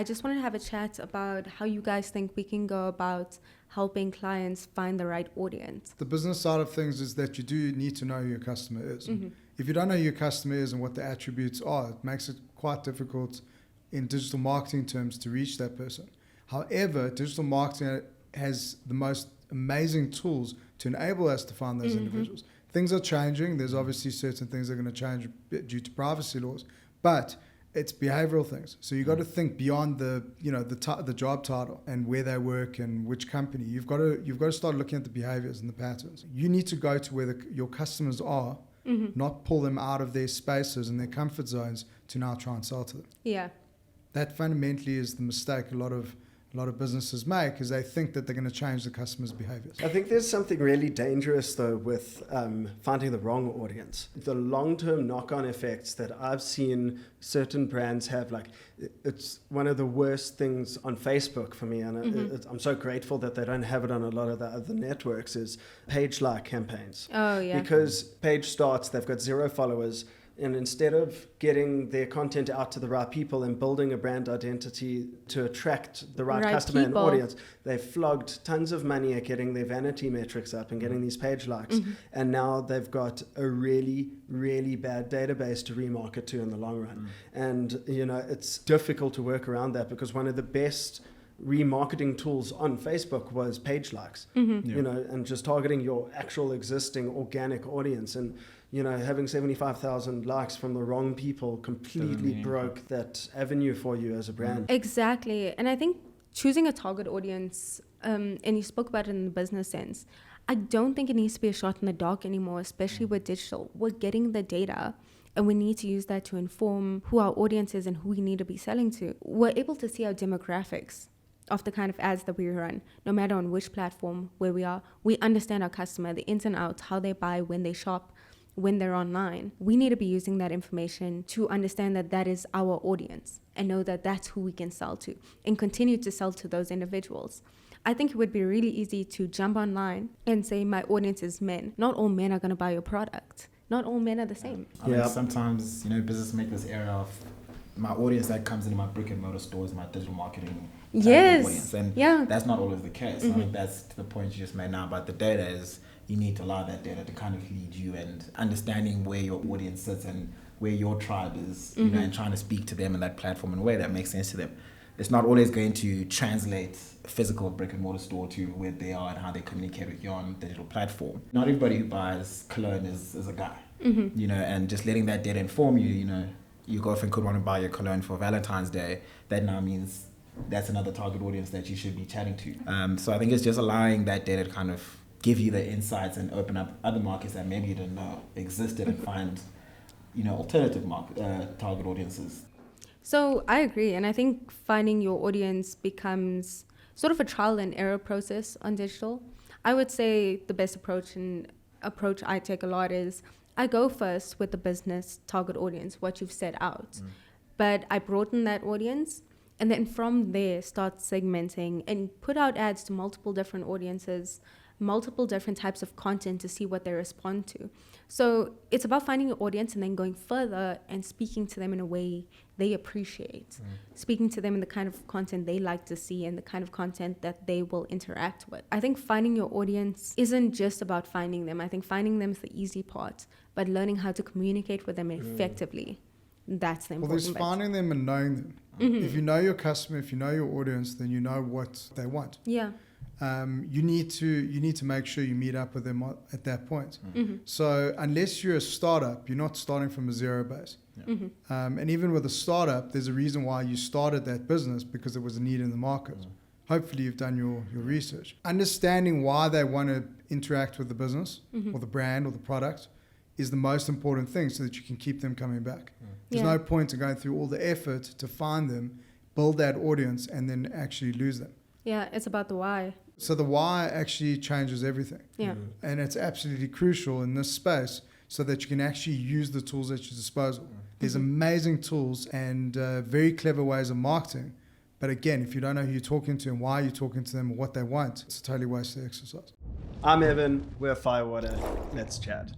I just wanted to have a chat about how you guys think we can go about helping clients find the right audience. The business side of things is that you do need to know who your customer is. If you don't know who your customer is and what the attributes are, it makes it quite difficult in digital marketing terms to reach that person. However, digital marketing has the most amazing tools to enable us to find those individuals. Things are changing. There's obviously certain things that are going to change due to privacy laws, but it's behavioral things. So you've got to think beyond the job title and where they work and which company. You've got to start looking at the behaviors and the patterns. You need to go to where your customers are, not pull them out of their spaces and their comfort zones to now try and sell to them. Yeah. That fundamentally is the mistake a lot of businesses make, is they think that they're going to change the customer's behaviors. I think there's something really dangerous, though, with finding the wrong audience. The long-term knock-on effects that I've seen certain brands have, like, it's one of the worst things on Facebook for me, and I'm so grateful that they don't have it on a lot of the other networks, is page-like campaigns. Oh, yeah. Because page starts, they've got 0 followers, and instead of getting their content out to the right people and building a brand identity to attract the right customer people. and audience, they've flogged tons of money at getting their vanity metrics up and getting these page likes. And now they've got a really, really bad database to remarket to in the long run. And, it's difficult to work around that, because one of the best remarketing tools on Facebook was page likes, and just targeting your actual existing organic audience. And having 75,000 likes from the wrong people completely broke that avenue for you as a brand. Exactly. And I think choosing a target audience, and you spoke about it in the business sense, I don't think it needs to be a shot in the dark anymore, especially with digital. We're getting the data, and we need to use that to inform who our audience is and who we need to be selling to. We're able to see our demographics of the kind of ads that we run, no matter on which platform, where we are. We understand our customer, the ins and outs, how they buy, when they shop, when they're online. We need to be using that information to understand that that is our audience and know that that's who we can sell to and continue to sell to those individuals. I think it would be really easy to jump online and say, my audience is men. Not all men are going to buy your product. Not all men are the same. I think sometimes, businesses make this error of my audience that comes into my brick and mortar stores, my digital marketing audience. And that's not always the case. I think that's the point you just made now about the data is, you need to allow that data to kind of lead you, and understanding where your audience sits and where your tribe is, and trying to speak to them in that platform in a way that makes sense to them. It's not always going to translate a physical brick and mortar store to where they are and how they communicate with you on digital platform. Not everybody who buys cologne is a guy, and just letting that data inform you, your girlfriend could want to buy your cologne for Valentine's Day. That now means that's another target audience that you should be chatting to. So I think it's just allowing that data to kind of give you the insights and open up other markets that maybe you didn't know existed, and find, alternative target audiences. So I agree. And I think finding your audience becomes sort of a trial and error process on digital. I would say the best approach I take a lot is I go first with the business target audience, what you've set out. But I broaden that audience, and then from there start segmenting and put out ads to multiple different audiences, multiple different types of content to see what they respond to. So it's about finding your audience and then going further and speaking to them in a way they appreciate, speaking to them in the kind of content they like to see and the kind of content that they will interact with. I think finding your audience isn't just about finding them. I think finding them is the easy part, but learning how to communicate with them effectively, that's the important bit. Well, there's finding them and knowing them. If you know your customer, if you know your audience, then you know what they want. Yeah. You need to make sure you meet up with them at that point. So unless you're a startup, you're not starting from a zero base. And even with a startup, there's a reason why you started that business, because there was a need in the market. Hopefully you've done your research. Understanding why they want to interact with the business or the brand or the product is the most important thing, so that you can keep them coming back. There's no point in going through all the effort to find them, build that audience, and then actually lose them. Yeah, it's about the why. So the why actually changes everything. Yeah. And it's absolutely crucial in this space, so that you can actually use the tools at your disposal. There's amazing tools and very clever ways of marketing. But again, if you don't know who you're talking to and why you're talking to them or what they want, it's a totally wasted exercise. I'm Evan, we're Firewater, let's chat.